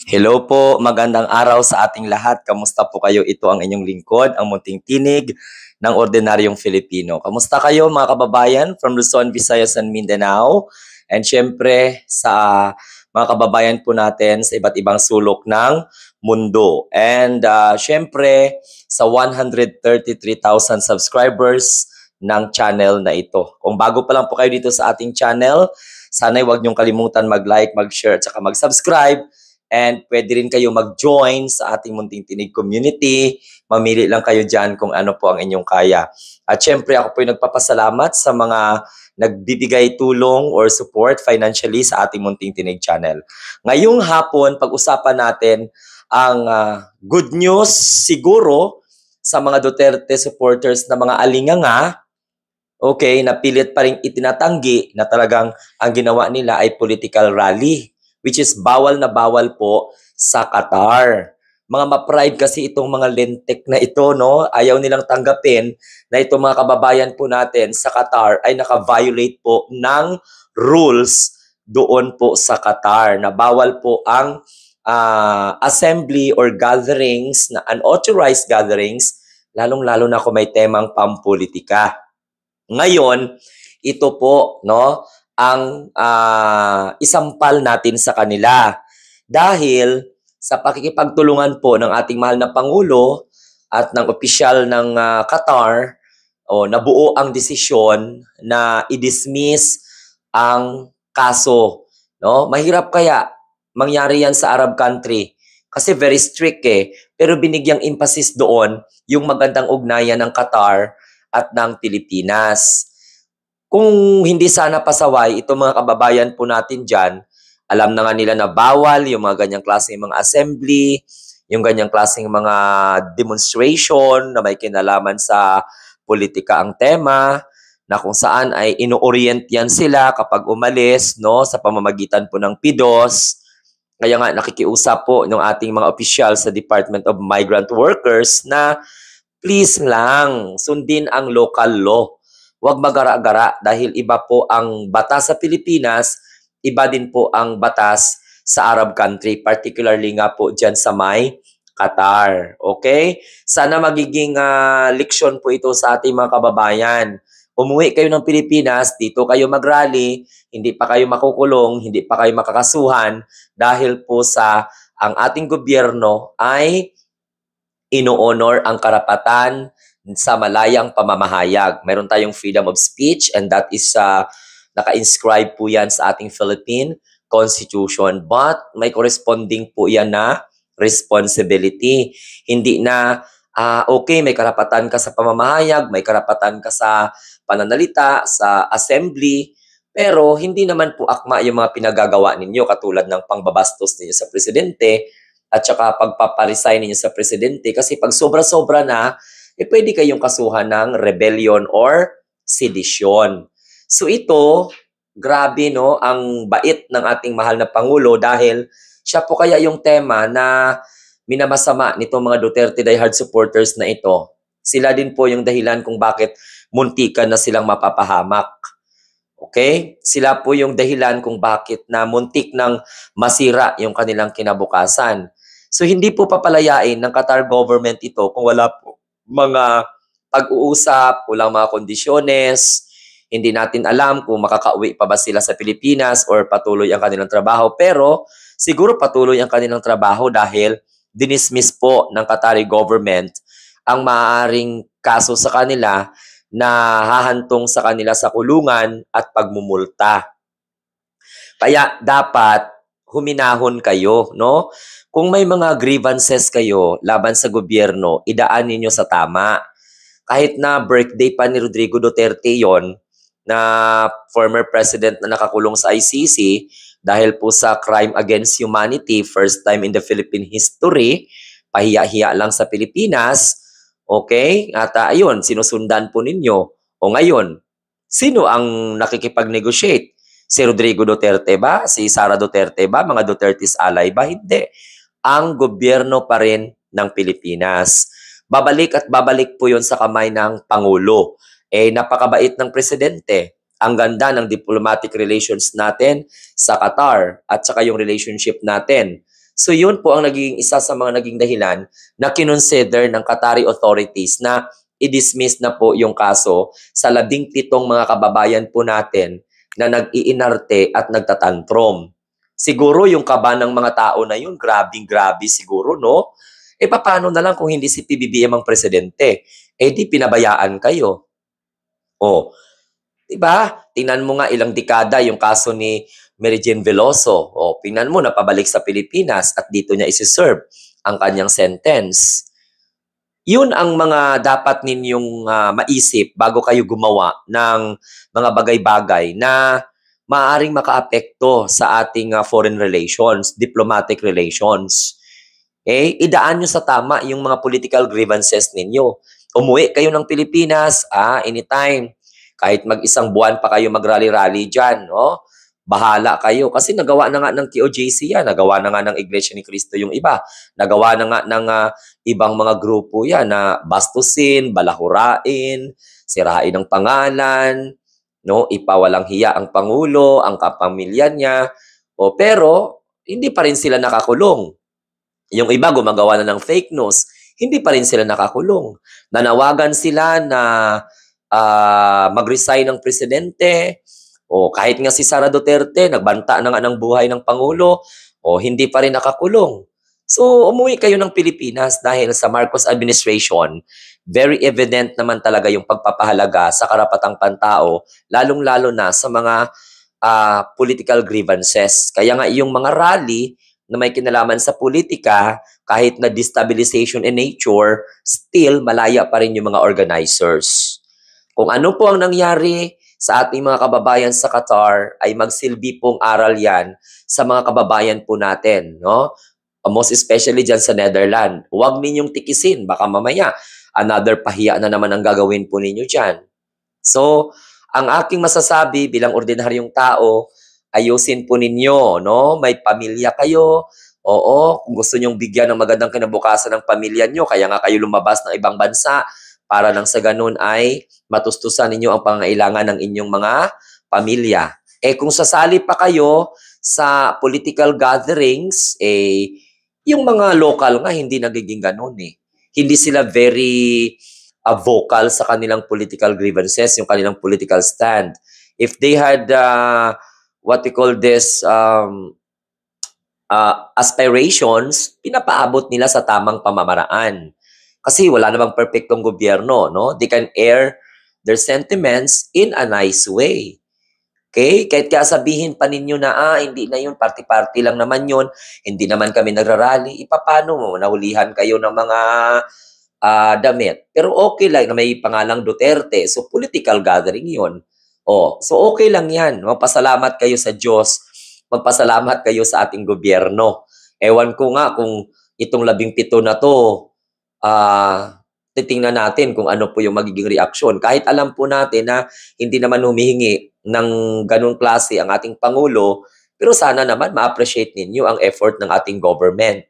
Hello po, magandang araw sa ating lahat. Kamusta po kayo? Ito ang inyong lingkod, ang munting tinig ng ordinaryong Filipino. Kamusta kayo mga kababayan from Luzon, Visayas, and Mindanao? And syempre sa mga kababayan po natin sa iba't ibang sulok ng mundo. And syempre sa 133,000 subscribers ng channel na ito. Kung bago pa lang po kayo dito sa ating channel, sana'y huwag niyong kalimutan mag-like, mag-share, at saka mag-subscribe. And pwede rin kayo mag-join sa ating Munting Tinig community. Mamili lang kayo dyan kung ano po ang inyong kaya. At syempre ako po yung nagpapasalamat sa mga nagbibigay tulong or support financially sa ating Munting Tinig channel. Ngayong hapon, pag-usapan natin ang good news siguro sa mga Duterte supporters na mga alinganga, okay, na pilit pa rin itinatanggi na talagang ang ginawa nila ay political rally, which is bawal na bawal po sa Qatar. Mga ma-pride kasi itong mga lentek na ito, no? Ayaw nilang tanggapin na itong mga kababayan po natin sa Qatar ay naka-violate po ng rules doon po sa Qatar, na bawal po ang assembly or gatherings, na unauthorized gatherings, lalong-lalo na kung may temang pampolitika. Ngayon, ito po, no, ang isampal natin sa kanila. Dahil sa pakikipagtulungan po ng ating mahal na Pangulo at ng opisyal ng Qatar, nabuo ang desisyon na i-dismiss ang kaso. No? Mahirap kaya mangyari yan sa Arab country kasi very strict pero binigyang emphasis doon yung magandang ugnayan ng Qatar at ng Pilipinas. Kung hindi sana pasaway, itong mga kababayan po natin dyan, alam na nga nila na bawal yung mga ganyang klaseng mga assembly, yung ganyang klaseng mga demonstration na may kinalaman sa politika ang tema, na kung saan ay ino-orient yan sila kapag umalis, no, sa pamamagitan po ng PIDOS. Kaya nga nakikiusap po ng ating mga opisyal sa Department of Migrant Workers na please lang, sundin ang local law. Huwag magara-gara dahil iba po ang batas sa Pilipinas, iba din po ang batas sa Arab country, particularly nga po dyan sa may Qatar. Okay? Sana magiging leksyon po ito sa ating mga kababayan. Umuwi kayo ng Pilipinas, dito kayo mag-rally, hindi pa kayo makukulong, hindi pa kayo makakasuhan dahil po sa ang ating gobyerno ay ino-honor ang karapatan sa malayang pamamahayag. Meron tayong freedom of speech and that is naka-inscribe po yan sa ating Philippine Constitution. But may corresponding po yan na responsibility. Hindi na, okay, may karapatan ka sa pamamahayag, may karapatan ka sa pananalita, sa assembly, pero hindi naman po akma yung mga pinagagawa ninyo katulad ng pangbabastos ninyo sa presidente at saka pagpaparesign ninyo sa presidente kasi pag sobra-sobra na, pwede kayong kasuhan ng rebellion or sedition. So ito, grabe no, ang bait ng ating mahal na Pangulo dahil siya po kaya yung tema na minamasama nitong mga Duterte diehard supporters na ito. Sila din po yung dahilan kung bakit muntikan na silang mapapahamak. Okay? Sila po yung dahilan kung bakit na muntik nang masira yung kanilang kinabukasan. So hindi po papalayain ng Qatar government ito kung wala po mga pag-uusap, walang mga kondisyones, hindi natin alam kung makakauwi pa ba sila sa Pilipinas or patuloy ang kanilang trabaho. Pero siguro patuloy ang kanilang trabaho dahil dinismiss po ng Qatari government ang maaaring kaso sa kanila na hahantong sa kanila sa kulungan at pagmumulta. Kaya dapat huminahon kayo, no? Kung may mga grievances kayo laban sa gobyerno, idaan ninyo sa tama. Kahit na birthday pa ni Rodrigo Duterte yon, na former president na nakakulong sa ICC dahil po sa crime against humanity, first time in the Philippine history, pahiya-hiya lang sa Pilipinas, okay? At ayun, sinusundan po ninyo. O ngayon, sino ang nakikipag-negotiate? Si Rodrigo Duterte ba? Si Sara Duterte ba? Mga Duterte's ally ba? Hindi. Ang gobyerno pa rin ng Pilipinas. Babalik at babalik po yun sa kamay ng Pangulo. Napakabait ng presidente. Ang ganda ng diplomatic relations natin sa Qatar at saka yung relationship natin So yun po ang naging isa sa mga naging dahilan na kinonsider ng Qatari authorities na i-dismiss na po yung kaso sa 17 mga kababayan po natin na nag-iinarte at nagtatantrum. Siguro yung kaba ng mga tao na yun, grabing-grabe siguro, no? Eh, paano na lang kung hindi si PBBM ang presidente? Eh, di pinabayaan kayo. O, diba? Tingnan mo nga ilang dekada yung kaso ni Mary Jane Veloso. O, tingnan mo, napabalik sa Pilipinas at dito niya isi-serve ang kanyang sentence. Yun ang mga dapat ninyong maisip bago kayo gumawa ng mga bagay-bagay na maaaring makaapekto sa ating foreign relations, diplomatic relations. Eh, idaan nyo sa tama yung mga political grievances ninyo. Umuwi kayo ng Pilipinas, anytime. Kahit mag-isang buwan pa kayo mag-rally-rally dyan, no? Bahala kayo. Kasi nagawa na nga ng QOJC yan, nagawa na nga ng Iglesia ni Cristo yung iba, nagawa na nga ng ibang mga grupo yan na bastusin, balahurain, sirain ang pangalan, no? Ipawalang hiya ang Pangulo, ang kapamilya niya. Pero, hindi pa rin sila nakakulong. Yung iba gumagawa na ng fake news, hindi pa rin sila nakakulong. Nanawagan sila na mag-resign ng presidente, o kahit nga si Sara Duterte, nagbanta na nga ng buhay ng Pangulo, o hindi pa rin nakakulong. So, umuwi kayo ng Pilipinas dahil sa Marcos administration, very evident naman talaga yung pagpapahalaga sa karapatang pantao, lalong-lalo na sa mga political grievances. Kaya nga yung mga rally na may kinalaman sa politika, kahit na destabilization in nature, still malaya pa rin yung mga organizers. Kung ano po ang nangyari sa ating mga kababayan sa Qatar, ay magsilbi pong aral yan sa mga kababayan po natin, no? Most especially dyan sa Netherlands. Huwag ninyong tikisin, baka mamaya another pahiya na naman ang gagawin po ninyo dyan. So, ang aking masasabi bilang ordinaryong tao, ayusin po ninyo, no? May pamilya kayo. Oo, kung gusto nyong bigyan ng magandang kinabukasan ng pamilya nyo, kaya nga kayo lumabas ng ibang bansa para nang sa ganun ay matustusan ninyo ang pangailangan ng inyong mga pamilya. Eh kung sasali pa kayo sa political gatherings, yung mga local nga hindi nagiging ganun eh. Hindi sila very vocal sa kanilang political grievances, yung kanilang political stand. If they had what we call this aspirations, pinapaabot nila sa tamang pamamaraan. Kasi wala namang perfectong gobyerno, no? They can air their sentiments in a nice way. Okay? Kahit sabihin pa ninyo na, hindi na yun, party-party lang naman yun, hindi naman kami nagrarally, ipapano mo, nahulihan kayo ng mga damit. Pero okay lang na may pangalang Duterte, so political gathering yun. So okay lang yan. Magpasalamat kayo sa Diyos, magpasalamat kayo sa ating gobyerno. Ewan ko nga kung itong 17 na to, titingnan natin kung ano po yung magiging reaksyon. Kahit alam po natin na hindi naman humihingi ng ganung klase ang ating Pangulo, pero sana naman ma-appreciate ninyo ang effort ng ating government.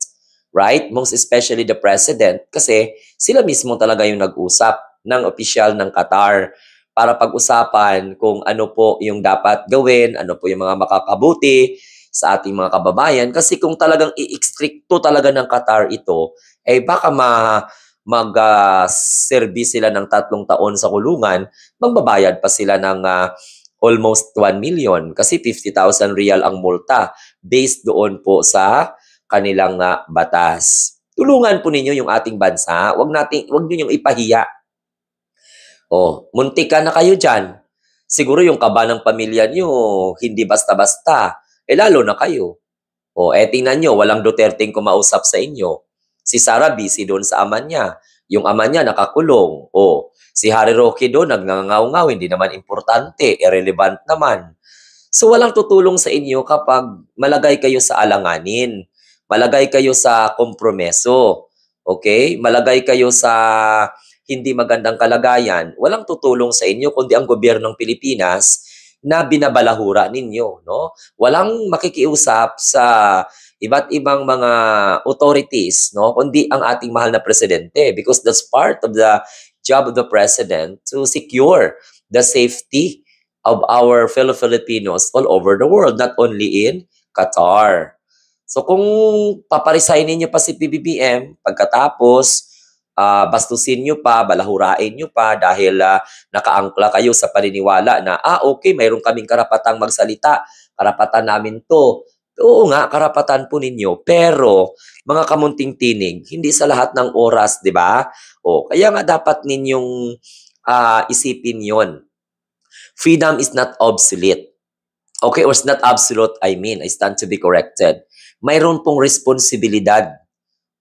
Right? Most especially the President, kasi sila mismo talaga yung nag-usap ng opisyal ng Qatar para pag-usapan kung ano po yung dapat gawin, ano po yung mga makakabuti sa ating mga kababayan. Kasi kung talagang i-stricto talaga ng Qatar ito, baka mag-service sila ng 3 taon sa kulungan, magbabayad pa sila ng almost 1 million kasi 50,000 real ang multa based doon po sa kanilang batas. Tulungan po ninyo yung ating bansa. Wag niyo yung ipahiya. Muntik ka na kayo dyan. Siguro yung kaba ng pamilya niyo, hindi basta-basta. Lalo na kayo. Tingnan nyo, walang Duterteng kumausap sa inyo. Si Sara busy doon sa ama niya. Yung ama niya nakakulong. Si Harry Roque doon, nagngangaw-ngaw, hindi naman importante, irrelevant naman. So walang tutulong sa inyo kapag malagay kayo sa alanganin. Malagay kayo sa kompromeso. Okay? Malagay kayo sa hindi magandang kalagayan. Walang tutulong sa inyo kundi ang gobyerno ng Pilipinas na binabalahura ninyo, no? Walang makikiusap sa iba't ibang mga authorities, no? Kundi ang ating mahal na presidente, because that's part of the job of the president to secure the safety of our fellow Filipinos all over the world, not only in Qatar. So kung paparesignin niyo pa si PBBM, pagkatapos bastusin niyo pa, balahurain niyo pa dahil nakaangkla kayo sa paniniwala na, okay, mayroon kaming karapatang magsalita, karapatan namin to. Oo nga, karapatan po ninyo, pero mga kamunting tinig, hindi sa lahat ng oras, di ba? Kaya nga dapat ninyong isipin yon. Freedom is not obsolete. Okay, or it's not absolute, I mean, I stand to be corrected. Mayroon pong responsibilidad.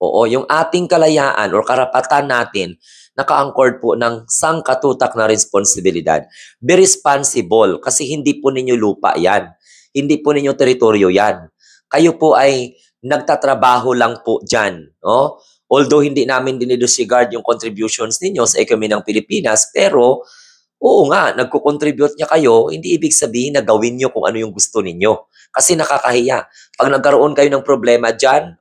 Oo, yung ating kalayaan or karapatan natin, naka-anchored po ng sangkatutak na responsibilidad. Be responsible kasi hindi po ninyo lupa yan. Hindi po ninyo teritoryo yan. Kayo po ay nagtatrabaho lang po dyan. No? Although hindi namin dinidisregard yung contributions ninyo sa economy ng Pilipinas, pero oo nga, nagko-contribute niya kayo, hindi ibig sabihin na gawin niyo kung ano yung gusto ninyo. Kasi nakakahiya. Pag nagkaroon kayo ng problema dyan,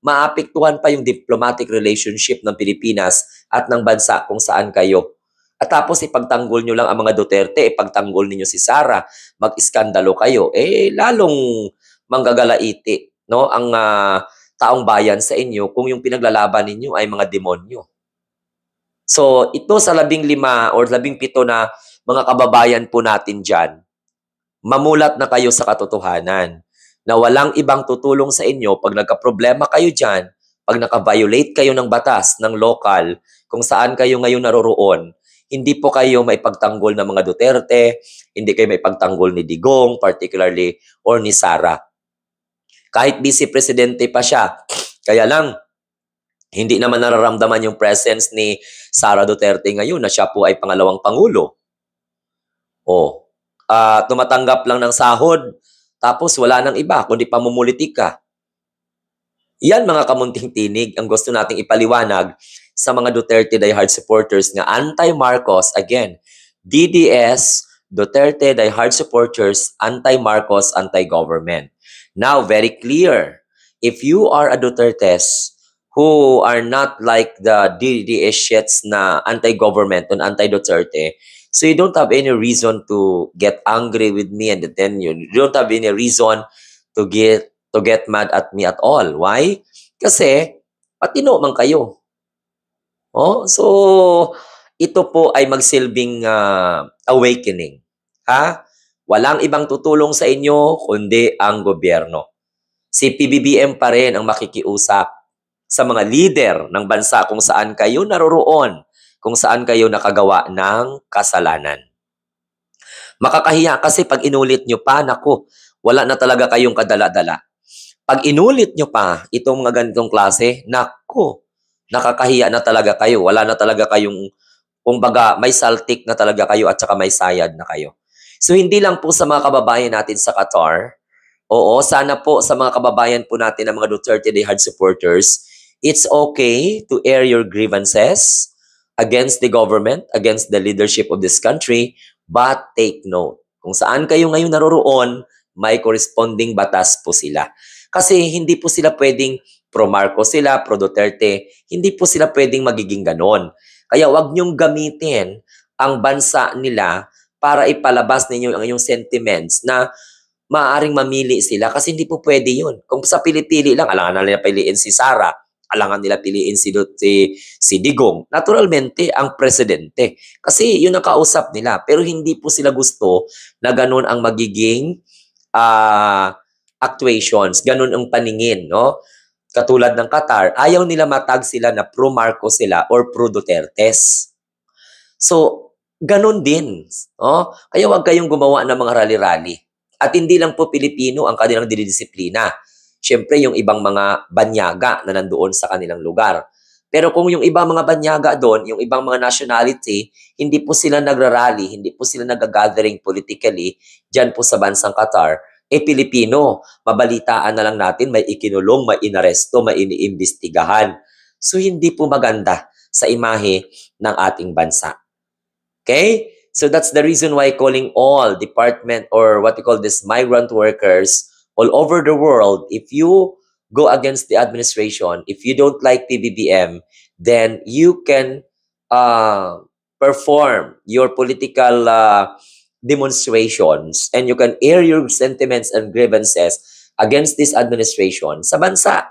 maapektuhan pa yung diplomatic relationship ng Pilipinas at ng bansa kung saan kayo. At tapos ipagtanggol nyo lang ang mga Duterte, ipagtanggol ninyo si Sara, mag-iskandalo kayo, lalong manggagalaiti, no? Ang taong bayan sa inyo kung yung pinaglalaban ninyo ay mga demonyo. So, ito sa 15 or 17 na mga kababayan po natin dyan, mamulat na kayo sa katotohanan na walang ibang tutulong sa inyo pag nagka-problema kayo dyan, pag naka-violate kayo ng batas, ng local, kung saan kayo ngayon naroroon, hindi po kayo maipagtanggol ng mga Duterte, hindi kayo maipagtanggol ni Digong, particularly, or ni Sara. Kahit vice presidente pa siya, kaya lang, hindi naman nararamdaman yung presence ni Sara Duterte ngayon na siya po ay pangalawang pangulo. Tumatanggap lang ng sahod, tapos wala nang iba, kundi pamumulitika. Yan mga kamunting tinig, ang gusto nating ipaliwanag sa mga Duterte diehard supporters nga anti-Marcos, again, DDS, Duterte diehard supporters, anti-Marcos, anti-government. Now, very clear, if you are a Dutertes who are not like the DDS shits na anti-government and anti-Duterte, so you don't have any reason to get angry with me and then you don't have any reason to get mad at me at all. Why? Kasi patino man kayo. So ito po ay magsilbing awakening. Walang ibang tutulong sa inyo kundi ang gobyerno. Si PBBM pa rin ang makikiusap sa mga leader ng bansa kung saan kayo naroroon, kung saan kayo nakagawa ng kasalanan. Makakahiya kasi pag inulit nyo pa, naku, wala na talaga kayong kadala-dala. Pag inulit nyo pa itong mga ganitong klase, naku, nakakahiya na talaga kayo. Wala na talaga kayong, kumbaga, may saltik na talaga kayo at saka may sayad na kayo. So, hindi lang po sa mga kababayan natin sa Qatar, sana po sa mga kababayan po natin ng mga Duterte diehard supporters, it's okay to air your grievances against the government, against the leadership of this country, but take note. Kung saan kayo ngayon naroroon, may corresponding batas po sila. Kasi hindi po sila pwedeng pro-Marcos sila, pro-Duterte, hindi po sila pwedeng magiging ganon. Kaya wag niyong gamitin ang bansa nila para ipalabas ninyo ang iyong sentiments na maaaring mamili sila kasi hindi po pwede yun. Kung sa pili-pili lang, alangan na nila piliin si Sara, alangan nila piliin si Digong. Naturalmente, ang presidente. Kasi yun ang kausap nila. Pero hindi po sila gusto na ganun ang magiging actuations, ganun ang paningin, no? Katulad ng Qatar, ayaw nila matag sila na pro-Marcos sila or pro-Dutertes. So, ganun din. No? Kaya wag kayong gumawa ng mga rally-rally. At hindi lang po Pilipino ang kanilang dinidisiplina. Siyempre, yung ibang mga banyaga na nandoon sa kanilang lugar. Pero kung yung ibang mga banyaga doon, yung ibang mga nationality, hindi po sila nagrarally, hindi po sila nag-gathering politically dyan po sa bansang Qatar, Pilipino, mabalitaan na lang natin, may ikinulong, may inaresto, may iniimbestigahan. So, hindi po maganda sa imahe ng ating bansa. Okay? So, that's the reason why calling all department or what we call this migrant workers all over the world, if you go against the administration, if you don't like PBBM, then you can perform your political demonstrations and you can air your sentiments and grievances against this administration sa bansa.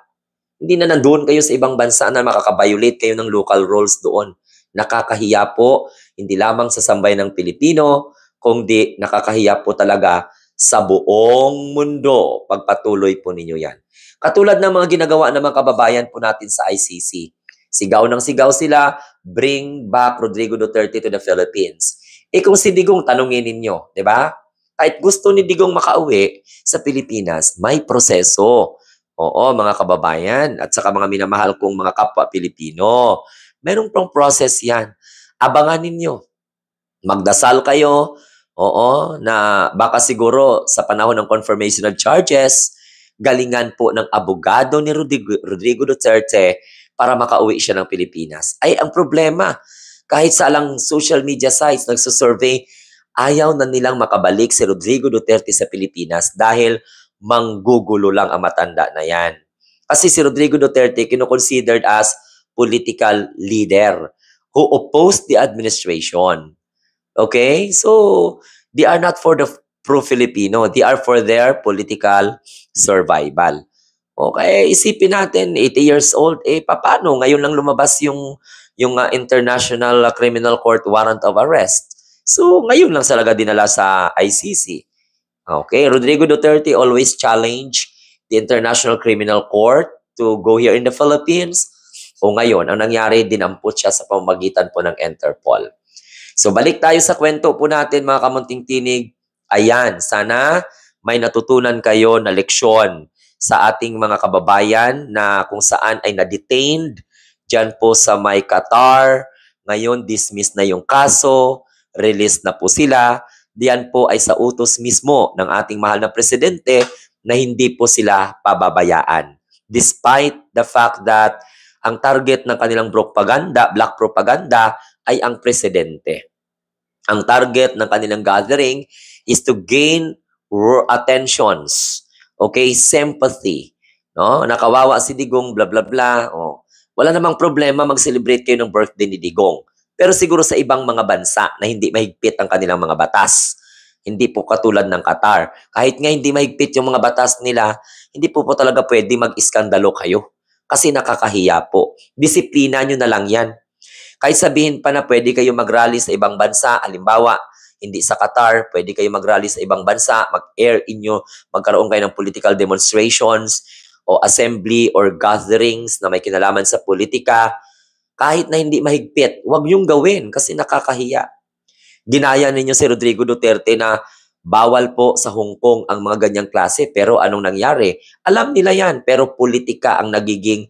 Hindi na nandoon kayo sa ibang bansa na makakabiolate kayo ng local rules doon. Nakakahiya po, hindi lamang sa sambayan ng Pilipino, kundi nakakahiya po talaga sa buong mundo. Pagpatuloy po ninyo yan. Katulad ng mga ginagawa ng mga kababayan po natin sa ICC. Sigaw ng sigaw sila, bring back Rodrigo Duterte to the Philippines. Kung si Digong, tanungin ninyo, di ba? Kahit gusto ni Digong makauwi sa Pilipinas, may proseso. Oo, mga kababayan at saka mga minamahal kong mga kapwa Pilipino. Merong pang process yan. Abangan ninyo. Magdasal kayo, oo, na baka siguro sa panahon ng confirmation of charges, galingan po ng abogado ni Rodrigo Duterte para makauwi siya ng Pilipinas. Ay, ang problema, kahit sa alang social media sites nagsusurvey, ayaw na nilang makabalik si Rodrigo Duterte sa Pilipinas dahil manggugulo lang ang matanda na yan. Kasi si Rodrigo Duterte kino-considered as political leader who opposed the administration. Okay? So, they are not for the pro-Filipino. They are for their political survival. Okay, isipin natin, 80 years old, paano? Ngayon lang lumabas yung International Criminal Court warrant of arrest. So, ngayon lang talaga dinala sa ICC. Okay, Rodrigo Duterte always challenged the International Criminal Court to go here in the Philippines. O ngayon, ang nangyari, dinampot siya sa pamamagitan po ng Interpol. So balik tayo sa kwento po natin mga kamunting tinig. Ayan, sana may natutunan kayo na leksyon sa ating mga kababayan na kung saan ay na-detained dyan po sa may Qatar. Ngayon, dismiss na yung kaso, release na po sila. Diyan po ay sa utos mismo ng ating mahal na presidente na hindi po sila pababayaan. Despite the fact that ang target ng kanilang black propaganda ay ang presidente. Ang target ng kanilang gathering is to gain attentions, okay, sympathy. No? Nakawawa si Digong, bla bla bla. Oh. Wala namang problema mag-celebrate kayo ng birthday ni Digong. Pero siguro sa ibang mga bansa na hindi mahigpit ang kanilang mga batas. Hindi po katulad ng Qatar. Kahit nga hindi mahigpit yung mga batas nila, hindi po talaga pwede mag-iskandalo kayo. Kasi nakakahiya po. Disiplina nyo na lang yan. Kahit sabihin pa na pwede kayo mag-rally sa ibang bansa, halimbawa, hindi sa Qatar, pwede kayo mag-rally sa ibang bansa, mag-air inyo, magkaroon kayo ng political demonstrations, o assembly or gatherings na may kinalaman sa politika, kahit na hindi mahigpit, huwag niyong gawin kasi nakakahiya. Ginaya ninyo si Rodrigo Duterte na bawal po sa Hong Kong ang mga ganyang klase. Pero anong nangyari? Alam nila yan. Pero politika ang nagiging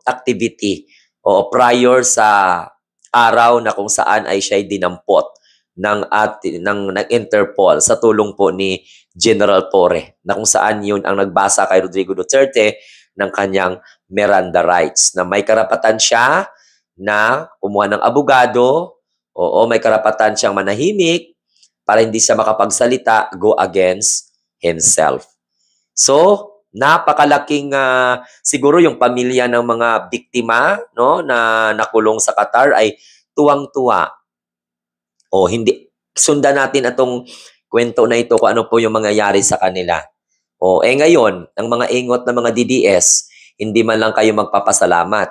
activity o prior sa araw na kung saan ay siya'y dinampot ng Interpol sa tulong po ni General Torre na kung saan yun ang nagbasa kay Rodrigo Duterte ng kanyang Miranda rights na may karapatan siya na kumuha ng abogado, oo, may karapatan siyang manahimik para hindi siya makapagsalita, go against himself. So, napakalaking siguro yung pamilya ng mga biktima no na nakulong sa Qatar ay tuwang-tuwa. O hindi sundan natin atong kwento na ito kung ano po yung mangyayari sa kanila. O ngayon, ang mga ingot ng mga DDS, hindi man lang kayo magpapasalamat.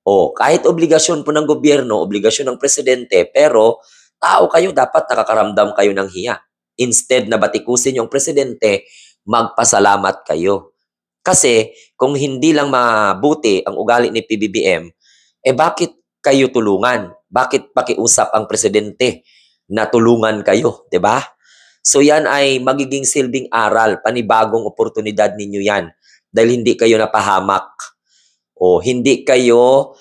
O kahit obligasyon po ng gobyerno, obligasyon ng presidente, pero tao kayo, dapat nakakaramdam kayo ng hiya. Instead na batikusin yung presidente, magpasalamat kayo. Kasi kung hindi lang mabuti ang ugali ni PBBM, bakit kayo tulungan? Bakit pakiusap ang presidente na tulungan kayo, 'di ba? So yan ay magiging silbing aral, panibagong oportunidad ninyo yan dahil hindi kayo napahamak o hindi kayo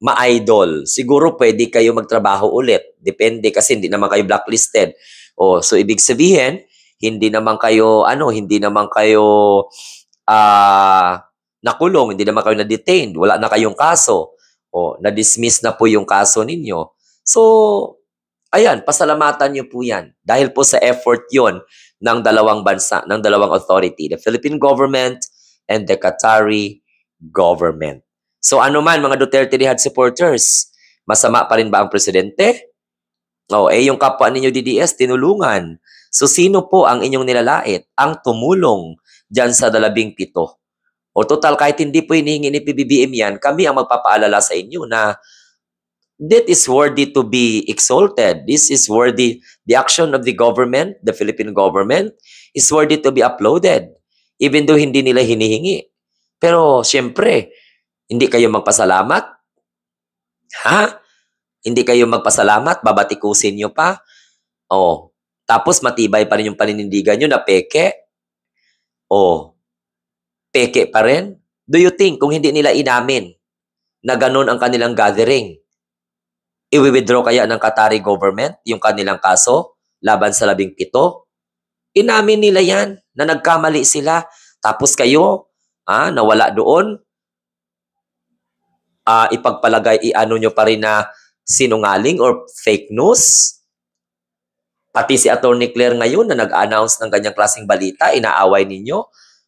ma-idol. Siguro pwede kayo magtrabaho ulit. Depende kasi hindi naman kayo blacklisted. O so ibig sabihin, hindi naman kayo nakulong, hindi naman kayo na-detained, wala na kayong kaso. O na-dismiss na po yung kaso ninyo. So ayan, pasalamatan niyo po yan. Dahil po sa effort yon ng dalawang bansa, ng dalawang authority, the Philippine government and the Qatari government. So ano man, mga Duterte Jihad supporters, masama pa rin ba ang presidente? O, yung kapwa ninyo DDS, tinulungan. So sino po ang inyong nilalait? Ang tumulong dyan sa 17. O total, kahit hindi po hinihingi ni PBBM yan, kami ang magpapaalala sa inyo na that is worthy to be exalted. This is worthy, the action of the government, the Philippine government, is worthy to be applauded. Even though hindi nila hinihingi. Pero, syempre, hindi kayo magpasalamat? Ha? Hindi kayo magpasalamat? Babatikusin nyo pa? O, tapos matibay pa rin yung paninindigan nyo na peke? O, peke pa rin? Do you think kung hindi nila inamin na ganun ang kanilang gathering, i-withdraw kaya ng Qatari government yung kanilang kaso laban sa 17? Inamin nila yan na nagkamali sila. Tapos kayo, nawala doon, ipagpalagay, i-ano nyo pa rin na sinungaling or fake news. Pati si Atty. Claire ngayon na nag-announce ng ganyang klaseng balita, inaaway ninyo.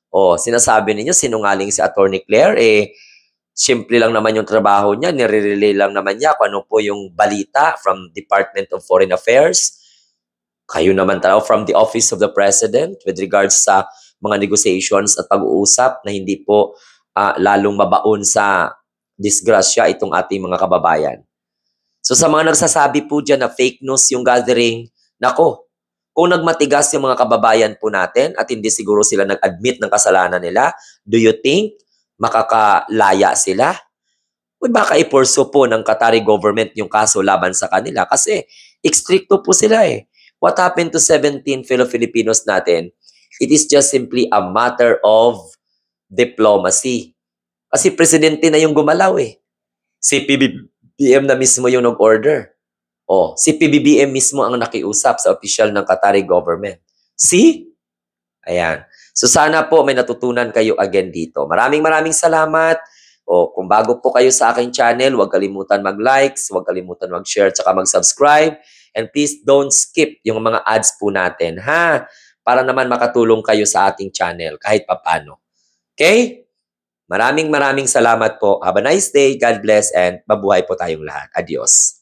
O, sinasabi ninyo, sinungaling si Atty. Claire, simple lang naman yung trabaho niya, nire-relay lang naman niya kung ano po yung balita from Department of Foreign Affairs. Kayo naman talaga from the Office of the President with regards sa mga negotiations at pag-uusap na hindi po lalong mabaon sa disgrasya itong ating mga kababayan. So sa mga nagsasabi po dyan na fake news yung gathering, nako, kung nagmatigas yung mga kababayan po natin at hindi siguro sila nag-admit ng kasalanan nila, do you think makakalaya sila? O baka ipurso po ng Qatari government yung kaso laban sa kanila kasi ekstrikto po sila eh. What happened to 17 Filipinos natin? It is just simply a matter of diplomacy. Kasi presidente na yung gumalaw eh. Si PBBM na mismo yung nag-order. O, si PBBM mismo ang nakiusap sa official ng Qatari government. See? Ayan. So sana po may natutunan kayo again dito. Maraming salamat. O kung bago po kayo sa aking channel, huwag kalimutan mag-likes, huwag kalimutan mag-share, tsaka mag-subscribe. And please don't skip yung mga ads po natin, ha? Para naman makatulong kayo sa ating channel kahit papano. Okay? Maraming salamat po. Have a nice day. God bless and mabuhay po tayong lahat. Adios.